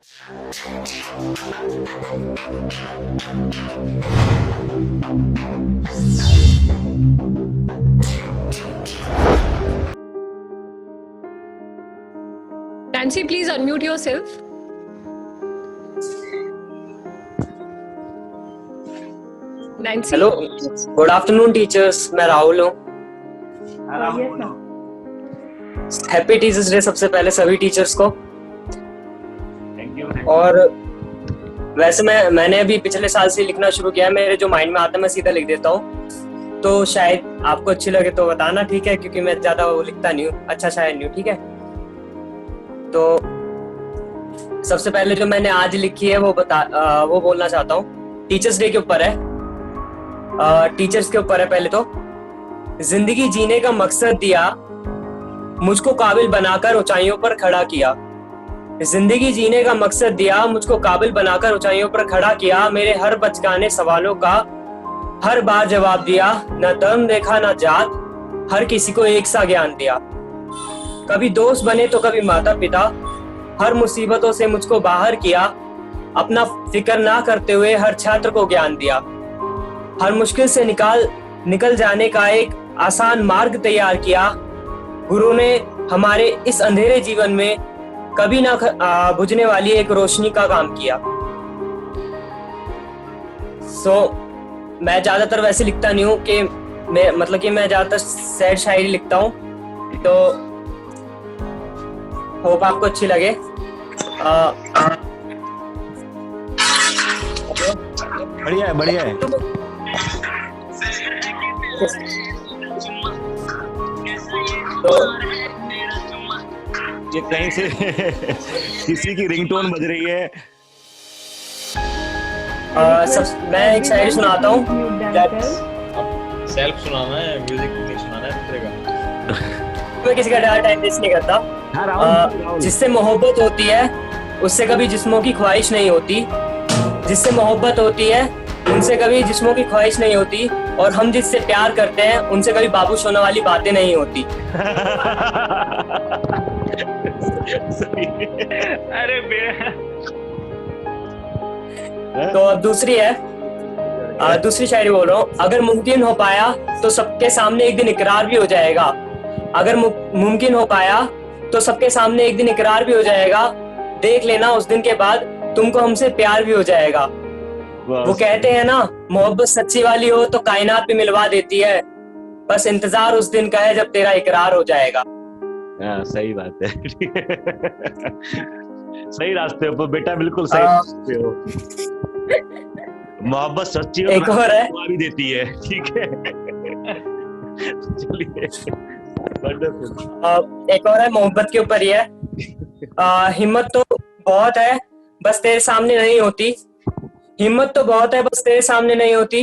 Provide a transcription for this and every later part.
Nancy, please unmute yourself. Nancy. Hello, good afternoon teachers. मैं राहुल हूँ। Happy teachers day सबसे पहले सभी टीचर्स को। Thank you. और वैसे मैंने अभी पिछले साल से लिखना शुरू किया है। मेरे जो माइंड में आता है मैं सीधा लिख देता हूँ, तो शायद आपको अच्छी लगे तो बताना, ठीक है? क्योंकि मैं ज्यादा वो लिखता नहीं हूँ, अच्छा शायद नहीं हूँ, ठीक है? तो सबसे पहले जो मैंने आज लिखी है वो बोलना चाहता हूँ। टीचर्स डे के ऊपर है, टीचर्स के ऊपर है। पहले तो जिंदगी जीने का मकसद दिया, मुझको काबिल बनाकर ऊंचाइयों पर खड़ा किया। जिंदगी जीने का मकसद दिया, मुझको काबिल बनाकर ऊंचाइयों पर खड़ा किया। मेरे हर बचकाने सवालों का हर बार जवाब दिया। न धर्म देखा न जात, हर किसी को एक सा ज्ञान दिया। कभी दोस्त बने तो कभी माता पिता, हर मुसीबतों से मुझको बाहर किया। अपना फिक्र ना करते हुए हर छात्र को ज्ञान दिया। हर मुश्किल से निकल जाने का एक आसान मार्ग तैयार किया। गुरु ने हमारे इस अंधेरे जीवन में कभी ना बुझने वाली एक रोशनी का काम किया। मैं ज्यादातर वैसे लिखता नहीं हूँ कि मैं ज्यादातर सैड शायरी लिखता हूँ, तो होप आपको अच्छी लगे। बढ़िया है। तो ये कहीं से किसी की रिंगटोन बज रही है। मैं एक शायरी सुनाता हूँ। सेल्फ सुनाना है, म्यूजिक नहीं सुनाना है दूसरे का। मैं किसी का टाइम वेस्ट नहीं करता। जिससे मोहब्बत होती है उससे कभी जिस्मों की ख्वाहिश नहीं होती। जिससे मोहब्बत होती है उनसे कभी जिस्मों की ख्वाहिश नहीं होती। और हम जिससे प्यार करते हैं उनसे कभी बाबूश होने वाली बातें नहीं होती। अरे तो अब दूसरी है, दूसरी शायरी बोल रहा हूँ। अगर मुमकिन हो पाया तो सबके सामने एक दिन इकरार भी हो जाएगा। अगर मुमकिन हो पाया तो सबके सामने एक दिन इकरार भी हो जाएगा। देख लेना उस दिन के बाद तुमको हमसे प्यार भी हो जाएगा। वो कहते हैं ना, मोहब्बत सच्ची वाली हो तो कायनात भी मिलवा देती है। बस इंतजार उस दिन का है जब तेरा इकरार हो जाएगा। सही बात है। सही रास्ते हो बेटा, बिल्कुल सही रास्ते हो। मोहब्बत सच्ची हो एक और है, भी देती है, ठीक है? चलिए, एक और है, मोहब्बत के ऊपर ही है। हिम्मत तो बहुत है बस तेरे सामने नहीं होती। हिम्मत तो बहुत है बस तेरे सामने नहीं होती।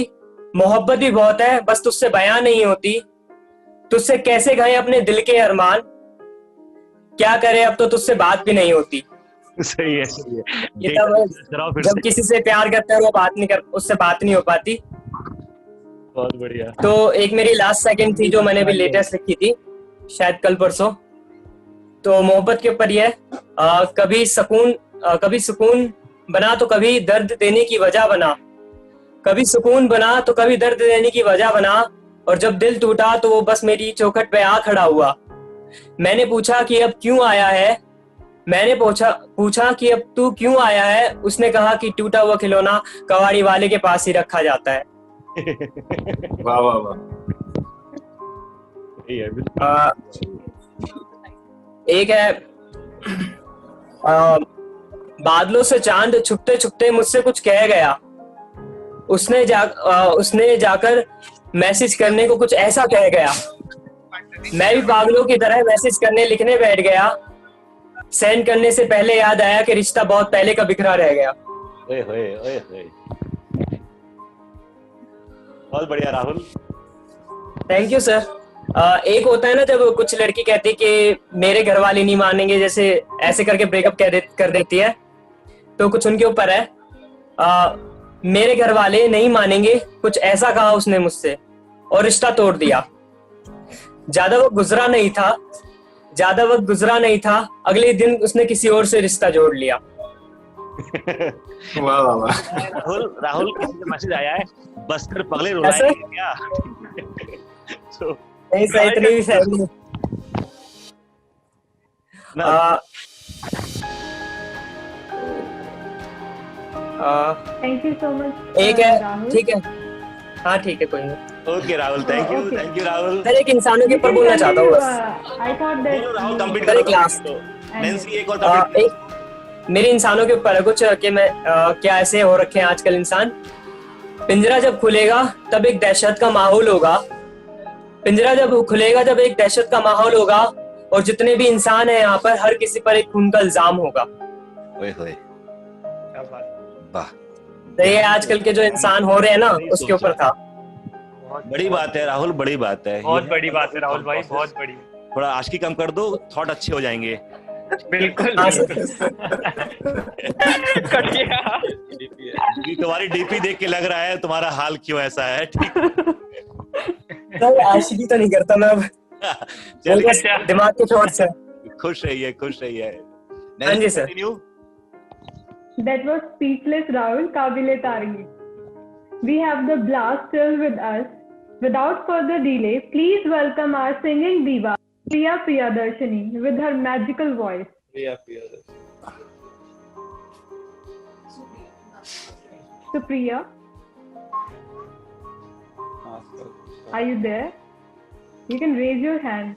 मोहब्बत भी बहुत है बस तुझसे बयां नहीं होती। तुझसे कैसे गए अपने दिल के अरमान, क्या करे अब तो तुझसे बात भी नहीं होती। सही है। ये तब जब किसी से प्यार करते हैं वो उससे बात नहीं हो पाती। बहुत बढ़िया। तो एक मेरी लास्ट सेकंड थी जो मैंने भी लेटेस्ट लिखी थी, शायद कल परसों। तो मोहब्बत के ऊपर ये कभी सुकून बना तो कभी दर्द देने की वजह बना। कभी सुकून बना तो कभी दर्द देने की वजह बना। और जब दिल टूटा तो वो बस मेरी चौखट पे आ खड़ा हुआ। मैंने पूछा कि अब क्यों आया है। मैंने पूछा कि अब तू क्यों आया है। उसने कहा कि टूटा हुआ खिलौना कबाड़ी वाले के पास ही रखा जाता है। वाह वाह वाह। एक है, बादलों से चांद छुपते छुपते मुझसे कुछ कह गया। उसने जाकर मैसेज करने को कुछ ऐसा कह गया। मैं भी पागलों की तरह मैसेज करने लिखने बैठ गया। सेंड करने से पहले याद आया कि रिश्ता बहुत पहले का बिखरा रह गया। ओए होए। बहुत बढ़िया राहुल, थैंक यू सर। एक होता है ना जब कुछ लड़की कहती कि मेरे घर वाले नहीं मानेंगे, जैसे ऐसे करके ब्रेकअप कर देती है, तो कुछ उनके ऊपर है। मेरे घर वाले नहीं मानेंगे, कुछ ऐसा कहा उसने मुझसे और रिश्ता तोड़ दिया। ज्यादा वक्त गुजरा नहीं था, अगले दिन उसने किसी और से रिश्ता जोड़ लिया। वाह वाह वाह। राहुल राहुल किसी का मैसेज आया है, बस्तर पगले ऐसे? रुलाएंगे क्या? तो नहीं सर, इतनी भी सही नहीं। ना थैंक यू सो मच। एक है, राहुल। ठीक है, हाँ ठीक है, कोई नहीं okay Rahul, thank you Rahul. Sir. एक इंसानों के ऊपर बोलना चाहता हूँ बस। आई थॉट दैट बोलो राहुल, कंप्लीट सर, करो एक लास्ट। नैन्सी, एक और कंप्लीट। एक मेरे इंसानों के ऊपर है कुछ कि मैं क्या ऐसे हो रखे हैं आजकल इंसान। पिंजरा जब खुलेगा तब एक दहशत का माहौल होगा। पिंजरा जब खुलेगा तब एक दहशत का माहौल होगा, और जितने भी इंसान हैं यहाँ पर, हर किसी पर एक खून का इल्जाम होगा। ओए होए, क्या बात। वाह, तो ये आजकल के जो इंसान हो रहे हैं ना, उसके ऊपर था। बड़ी बात है राहुल, बड़ी बात है। बहुत ये बड़ी बात है राहुल भाई, बहुत बड़ी। थोड़ा आशिकी कम कर दो, थॉट अच्छे हो जाएंगे। बिल्कुल हाँ, बिल्कुल। कट गया। क्योंकि तुम्हारी डीपी देख के लग रहा है तुम्हारा हाल क्यों ऐसा है। ठीक, सर आशिकी तो नहीं करता मैं अब, चलिए, बस दिमाग के चोट से। खुश रहिए, खुश रहिए। हाँ जी sir. Continue. that was speechless, Rahul. Kabile Targi. We have the blast still with us. Without further delay, please welcome our singing diva, Priya Priyadarshini, with her magical voice. So Priya, are you there? You can raise your hand.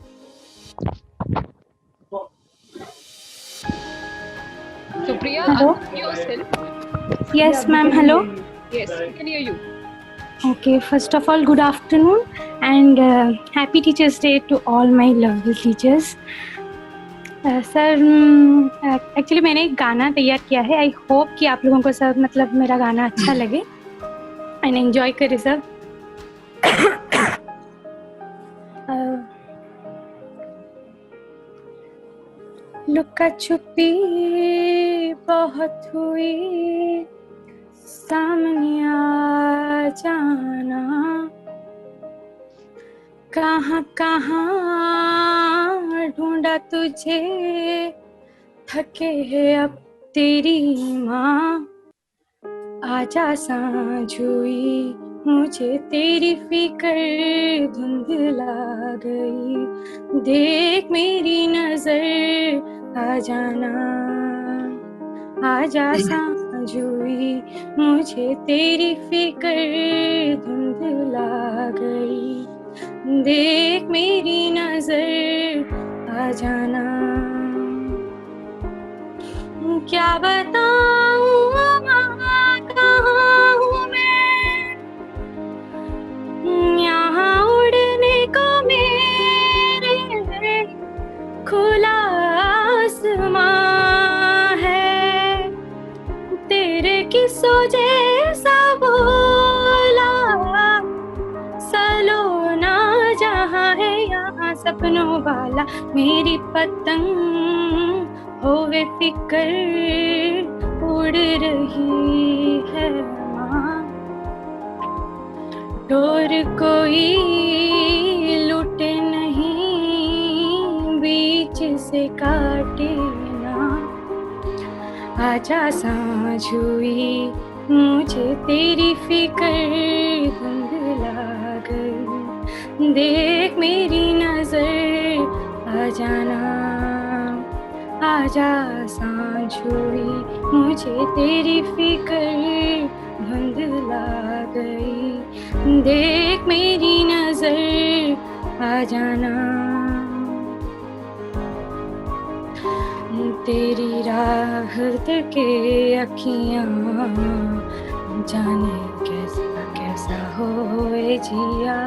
So Priya, Hello? unmute yourself. Yes, Yeah, we ma'am. can Hello. hear you. Yes, we can hear you. Okay. First of all, good afternoon and happy Teachers' Day to all my lovely teachers. Sir, actually मैंने एक गाना तैयार किया है। I hope कि आप लोगों को सब मतलब मेरा गाना अच्छा लगे एंड एंजॉय करें सब। लुका छुपी बहुत हुई, सामने आ जाना, कहाँ कहाँ ढूंढा तुझे, थके है अब तेरी माँ, आजा सांझ हुई, मुझे तेरी फिक्र धुंधला गई, देख मेरी नजर आ जाना, आजा सांझ हुई, मुझे तेरी फिक्र धुंधला गई, देख मेरी नजर आ जाना। क्या बताऊं कहाँ हूँ मैं, यहाँ उड़ने को मेरे खुला आसमां है, तेरे किस्सों जैसा बोला सलोना जहाँ है, यहाँ सपनों वाला मेरी पतंग होवे फिकर उड़ रही है माँ, डोर कोई लूटे नहीं, बीच से काटे ना, आजा सांझ हुई, मुझे तेरी फिक्र धुंधला गई, देख मेरी नजर आ जाना, आजा सांझ हुई, मुझे तेरी फिक्र धुंधला गई, देख मेरी नजर आ जाना, तेरी राह के अखियाँ जाने कैसा कैसा होए जिया,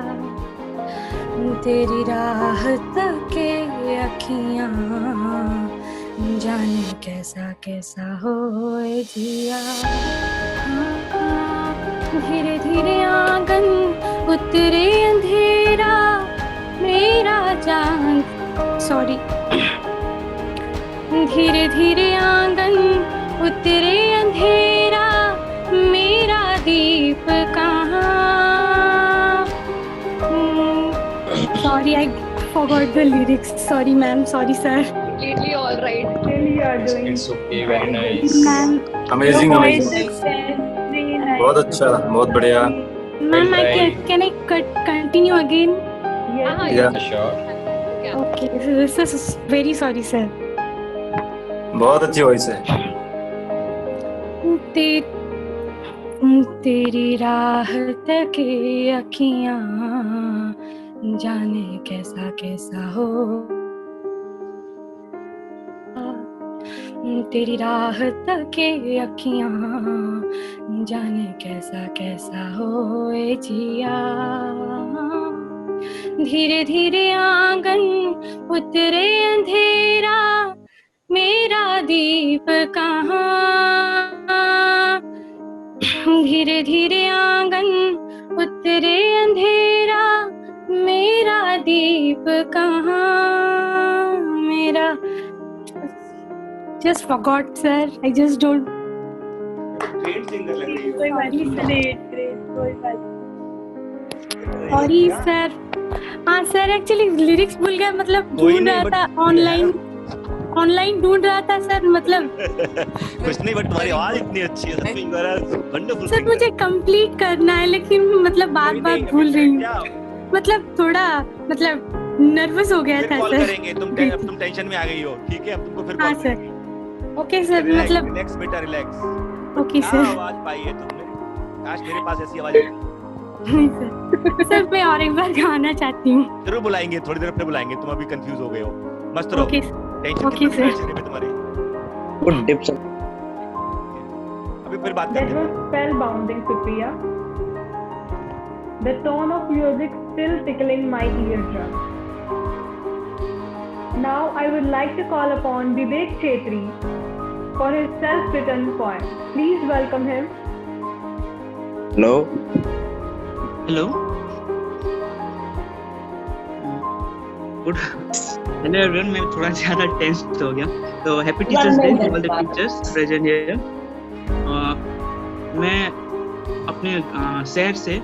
तेरी राह के अखियाँ जाने कैसा कैसा होए जिया, धीरे धीरे आंगन उतरे अंधेरा, मेरा चांद सॉरी धीरे धीरे आंगन उतरे अंधेरा, मेरा दीप कहाँ, sorry I forgot the lyrics, sorry ma'am, sorry sir. Completely all right. Really, are doing? It's okay, very nice. Ma'am amazing Your amazing voice is very nice. बहुत अच्छा, बहुत बढ़िया। Ma'am Well, can I continue again? Yes. या Yeah. Okay, so very sorry sir. बहुत अच्छी voice है। तेरी राह तके अखियां जाने कैसा कैसा हो, तेरी राह तके अखियां जाने कैसा कैसा हो ए जिया, धीरे धीरे आंगन उतरे अंधेरा मेरा दीप कहाँ, धीरे धीरे आंगन उतरे अंधेरा मेरा दीप कहाँ, मेरा just forgot sir, I just don't. कोई बात नहीं, great, कोई बात नहीं। Sorry sir. हाँ सर, एक्चुअली लिरिक्स भूल गया, मतलब ढूंढ रहा था ऑनलाइन ढूंढ रहा था सर, मतलब कुछ नहीं, बट तुम्हारी आवाज इतनी अच्छी है, you are a wonderful sir singer. मुझे कंप्लीट करना है, लेकिन मतलब बार बार भूल रही हूँ, मतलब थोड़ा मतलब नर्वस हो गया फिर था कॉल सर। करेंगे, तुम टेंशन में आ गई हो, ठीक है, हम तुमको फिर हाँ कॉल सर, ओके सर, मतलब रिलैक्स बेटा, रिलैक्स। ओके क्या सर। आवाज पाई है तुमने, काश मेरे पास ऐसी आवाज होती। नहीं सर, सर मैं और एक बार गाना चाहती हूँ। जरूर बुलाएंगे, थोड़ी देर अपने बुलाएंगे, तुम अभी कंफ्यूज हो गए हो, मस्त रहो, ओके टेंशन ओके कितनी है सर। चेहरे पे तुम्हारे, गुड टिप्स। अभी फिर बात That करते was हैं। spellbounding, Supriya. The tone of music still tickling my eardrum. Now I would like to call upon Vivek Chetri for his self-written poem. Please welcome him. Hello hello good hello everyone, मैं थोड़ा ज़्यादा tense हो गया, तो happy teachers day to all the teachers present here. मैं अपने शहर से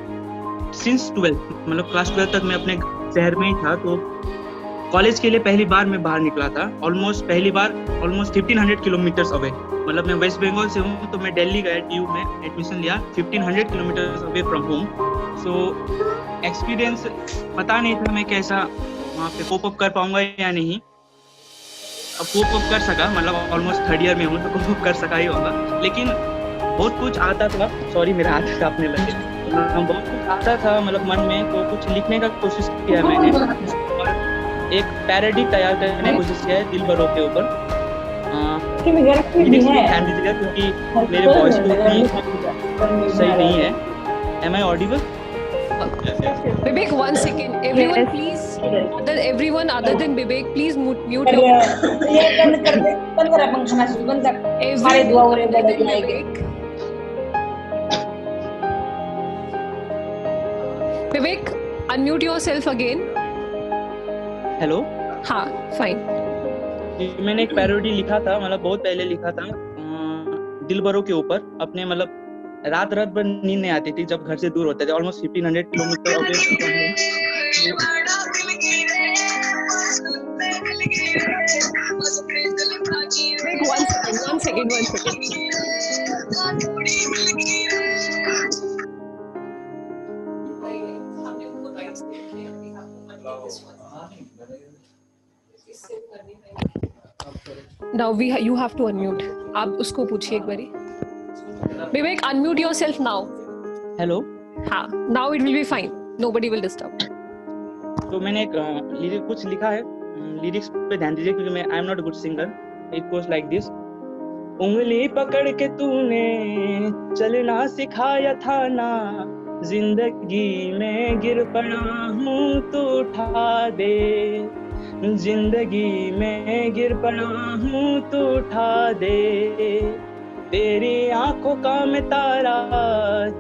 सिंस 12 मतलब क्लास 12 तक मैं अपने शहर में ही था, तो कॉलेज के लिए पहली बार मैं बाहर निकला था, ऑलमोस्ट 1500 किलोमीटर्स अवे, मतलब मैं वेस्ट बंगाल से हूँ, तो मैं दिल्ली गया, टीयू में एडमिशन लिया 1500 kilometres away from home. So experience पता नहीं था मैं कैसा वहाँ पे कोप अप कर पाऊंगा या नहीं। अब कोप अप कर सका, मतलब ऑलमोस्ट थर्ड ईयर में हूँ तो कोप अप कर सका ही होगा, लेकिन बहुत कुछ आता था, सॉरी मेरा हाथ कांपने लगे, बहुत कुछ आता था मतलब मन में, तो कुछ लिखने का कोशिश किया मैंने, और एक पैरोडी तैयार करने की कोशिश किया है दिल भरो के ऊपर। ध्यान दीजिएगा क्योंकि मेरे वॉइस को उतनी सही नहीं है। Am I audible? Vivek, 1 second. Everyone, Yes. please. Everyone other than Vivek, please mute your. Everyone other than Vivek. Vivek, unmute yourself again. Hello, हाँ, fine. मैंने एक पैरोडी लिखा था, मतलब बहुत पहले लिखा था, दिल भरो के ऊपर, अपने मतलब रात भर नींद नहीं आती थी जब घर से दूर होते थे, almost 1500 kilometre away. Wait, 1 second. Now you have to unmute. आप उसको पूछिए एक बारी. Vivek, unmute yourself now. Hello, हाँ, now it will be fine. Nobody will disturb. तो मैंने एक कुछ लिखा है, लिरिक्स पे ध्यान दीजिए क्योंकि मैं I am not a good singer. It goes like this. उंगली पकड़ के तूने चलना सिखाया था ना, जिंदगी में गिर पड़ा हूँ तो उठा दे, जिंदगी में गिर पड़ा हूँ तो उठा दे, तेरी आंखों का मैं तारा,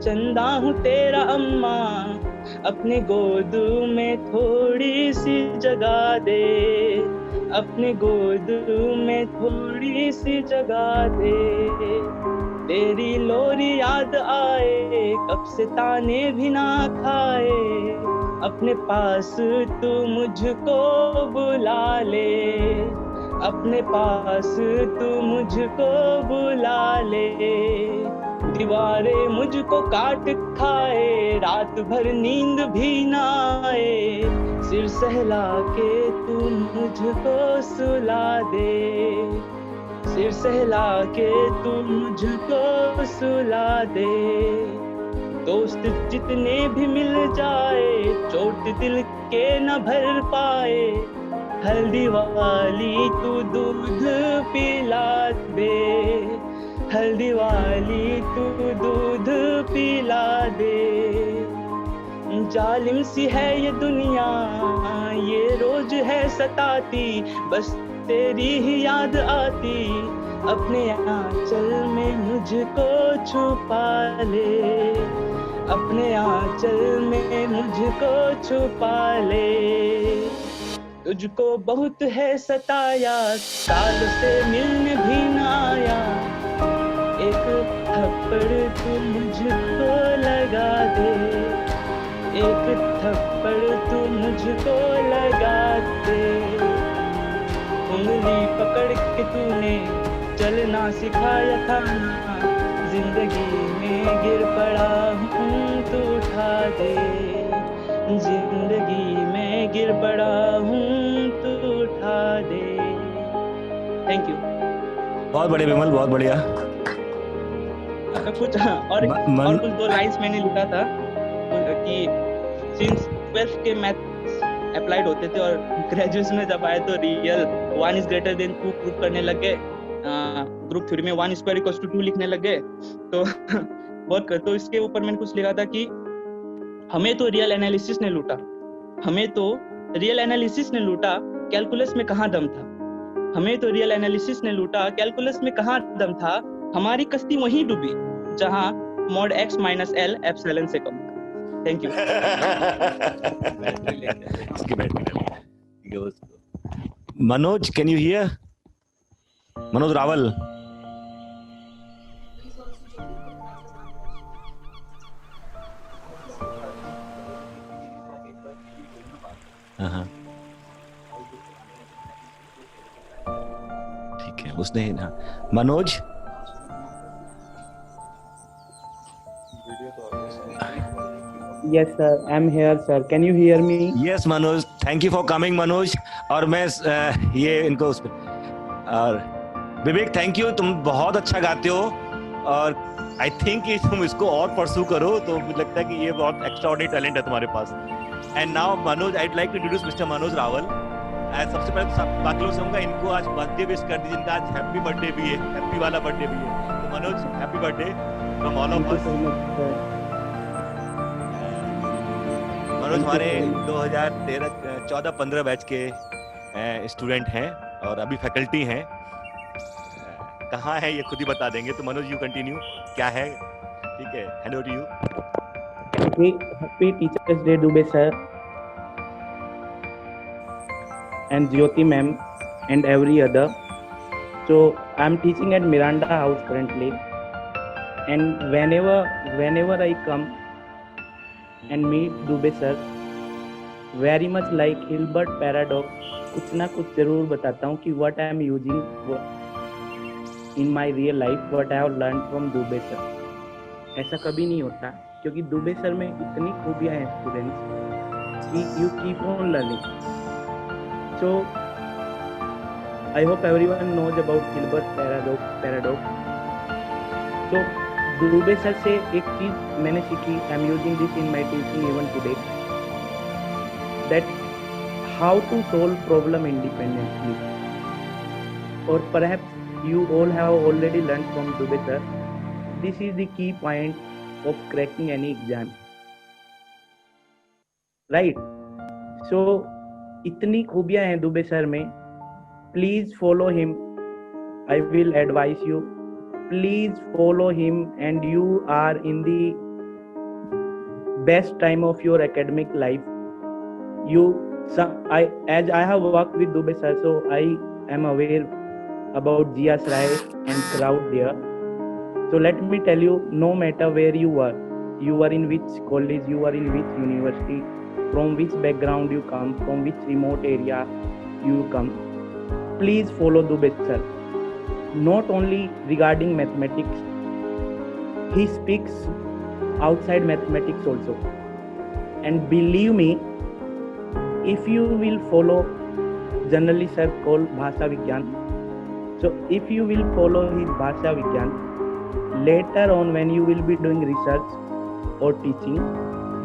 चंदा हूँ तेरा अम्मा, अपनी गोद में थोड़ी सी जगह दे, अपनी गोद में थोड़ी सी जगह दे, तेरी लोरी याद आए, कब से ताने भी ना खाए, अपने पास तू मुझको बुला ले, अपने पास तू मुझको बुला ले, दीवारें मुझको काट खाए, रात भर नींद भी ना आए, सिर सहला के तू मुझको सुला दे, सिर सहला के तू मुझको सुला दे। दोस्त जितने भी मिल जाए, चोट दिल के न भर पाए, हल्दी वाली तू दूध पिला दे, हल्दी वाली तू दूध पिला दे। जालिम सी है ये दुनिया, ये रोज है सताती, बस तेरी ही याद आती, अपने आंचल में मुझको छुपा ले, अपने आंचल में मुझको छुपा ले। तुझको बहुत है सताया, साल से मिलने भी ना आया, एक थप्पड़ तू मुझको लगा दे, एक थप्पड़ तू मुझको लगा दे। उंगली पकड़ के तूने चलना सिखाया था ना, जिंदगी में गिर पड़ा हूँ तू उठा दे, जिंदगी में गिर पड़ा हूँ तू उठा दे। Thank you. बहुत बढ़िया विमल, बहुत बढ़िया। कुछ और कुछ दो लाइंस मैंने लिखा था कि सिंस 12th के मैथ अप्लाइड होते थे और ग्रेजुएशन में जब आए तो real 1 is greater than 2 prove करने लग गए, ग्रुप थ्योरी में 1 square equals to 2 लिखने लग गए, तो बहुत तो इसके ऊपर मैंने कुछ लिखा था कि हमें तो रियल एनालिसिस ने लूटा, हमें तो रियल एनालिसिस ने लूटा, कैलकुलस में कहाँ दम था, हमें तो रियल एनालिसिस ने लूटा, कैलकुलस में कहाँ दम था, हमारी कश्ती वहीं डूबी जहाँ mod x minus l epsilon से कम था। Thank you. Manoj, can you here? Manoj Rawal. ठीक है, उसने ना Manoj. Yes sir, I'm here sir. Can you hear me? Yes Manoj, thank you for coming Manoj। और मैं ये इनको उस और विवेक थैंक यू, तुम बहुत अच्छा गाते हो और आई थिंक कि तुम इसको और परसू करो, तो मुझे लगता है कि ये बहुत एक्स्ट्राऑर्डिनरी टैलेंट है तुम्हारे पास। And now Manoj, I would like to introduce mister Manoj Rawal. सबसे पहले तो सब बाकी लोग समझूंगा, इनको आज बर्थडे विश कर दीजिए, इनका आज हैप्पी बर्थडे भी है, हैप्पी वाला बर्थडे भी है। तो Manoj, happy birthday from all of us. Manoj हमारे 2013-14-15 बैच के स्टूडेंट हैं और अभी फैकल्टी हैं। कहाँ है ये खुद ही बता देंगे, तो मनोज यू कंटिन्यू, क्या है? ठीक है, hand over to you. Happy Teachers Day Dubey sir and Jyoti ma'am and every other. So I'm teaching at Miranda House currently, and whenever I come and meet Dubey sir, very much like Hilbert paradox, कुछ ना कुछ जरूर बताता हूँ कि what I am using in my real life, what I have learned from Dubey sir. ऐसा कभी नहीं होता क्योंकि दुबे सर में इतनी खूबियां हैं स्टूडेंट्स कि you keep on learning. So I hope everyone knows about Hilbert paradox. So Dubey sir से एक चीज मैंने सीखी, I am using this in my teaching even today, that how to solve problem independently. और perhaps you all have already learn from Dubey sir, this is the key point of cracking any exam, right? So इतनी खूबियां हैं Dubey sir में, please follow him. I will advise you, please follow him, and you are in the best time of your academic life. As I have worked with Dubey sir, so I am aware about GS Rai and crowd there. So let me tell you, no matter where you are in which college, you are in which university, from which background you come, from which remote area you come, please follow Dubey sir. Not only regarding mathematics, he speaks outside mathematics also. And believe me, if you will follow, generally sir called Bhasha Vigyan, so if you will follow his Bhasha Vigyan, later on when you will be doing research or teaching,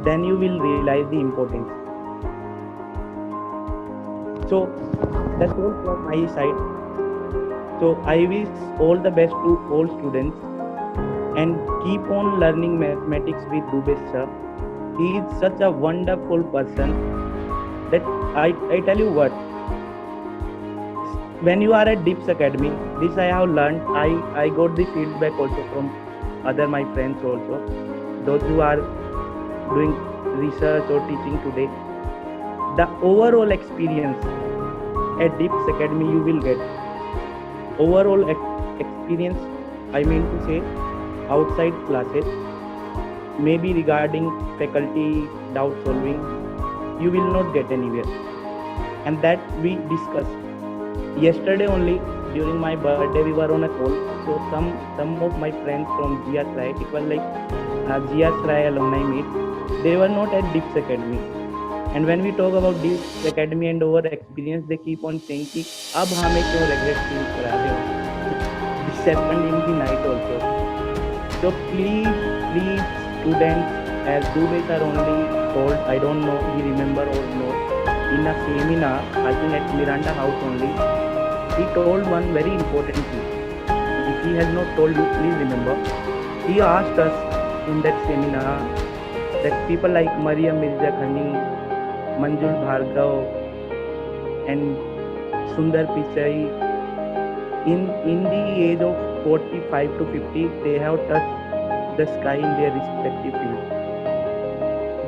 then you will realize the importance. So that's all from my side. So I wish all the best to all students and keep on learning mathematics with Dubey sir. He is such a wonderful person that I tell you what, when you are at Dips Academy, this I have learned. I got the feedback also from other my friends also, those who are doing research or teaching today. The overall experience at Dips Academy you will get. Overall experience, I mean to say, outside classes, maybe regarding faculty doubt solving, you will not get anywhere. And that we discussed. Yesterday only, during my birthday, we were on a call. So some of my friends from GS Rai, it was like GS Rai alumni meet. They were not at Dips Academy. And when we talk about Dips Academy and our experience, they keep on saying कि अब हमें क्यों regret feel करा रहे हो? This happened in the night also. So please students, as Dubey sir only told, I don't know he remember or not, in a seminar, I think at Miranda House only, he told one very important thing. If he has not told you, please remember. He asked us in that seminar that people like Mariam Mirza Khani, Manjul Bhargav and Sundar Pichai, in the age of 45 to 50, they have touched the sky in their respective field.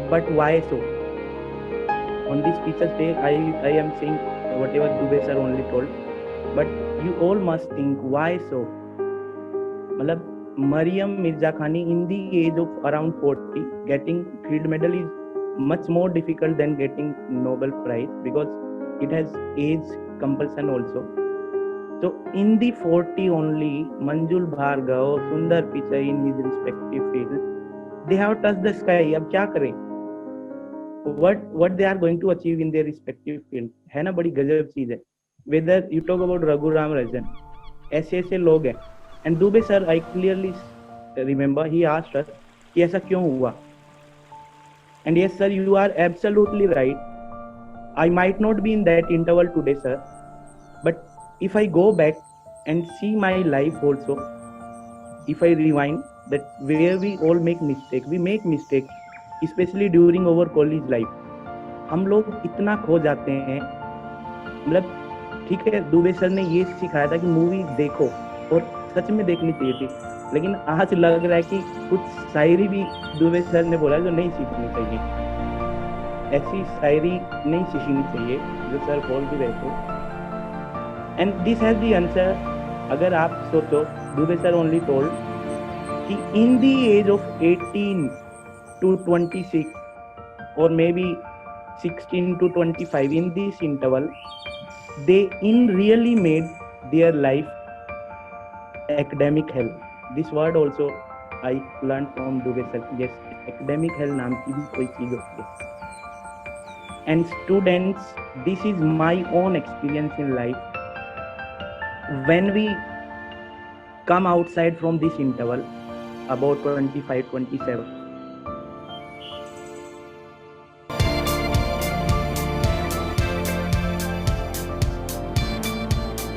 But why so? On this teacher's day, I am saying whatever Dubey sir only told, but you all must think why so? Matlab, Mariam Mirza Khani in the age of around 40, getting field medal is much more difficult than getting Nobel Prize because it has age compulsion also. So in the 40 only, Manjul Bhargav, Sundar Pichai in his respective field, they have touched the sky. अब क्या करें? What they are going to achieve in their respective field है ना, बड़ी गजब चीज है. Whether you talk about Raghuram Rajan, ऐसे लोग हैं. And Dubey sir, I clearly remember he asked us कि ऐसा क्यों हुआ? And yes sir, you are absolutely right. I might not be in that interval today sir, but if I go back and see my life also, if I rewind that where we all make mistake, we make mistake, especially during our college life. हम लोग इतना खो जाते हैं, मतलब ठीक है Dubey sir ने ये सिखाया था कि मूवी देखो और सच में देखनी चाहिए थी, लेकिन आज लग रहा है कि कुछ शायरी भी दुबे सर ने बोला जो नहीं सीखनी चाहिए, ऐसी शायरी नहीं सीखनी चाहिए जो सर बोल भी रहे थे. And this has the answer. अगर आप सोचो, दुबे सर ओनली टोल्ड कि in the age of 18 to 26 or maybe 16 to 25, in this interval they really made their life academic hell. This word also I learned from Dubey sir. Yes, academic hell नाम की भी कोई चीज होती है. And students, this is my own experience in life. When we come outside from this interval, about 25, 27,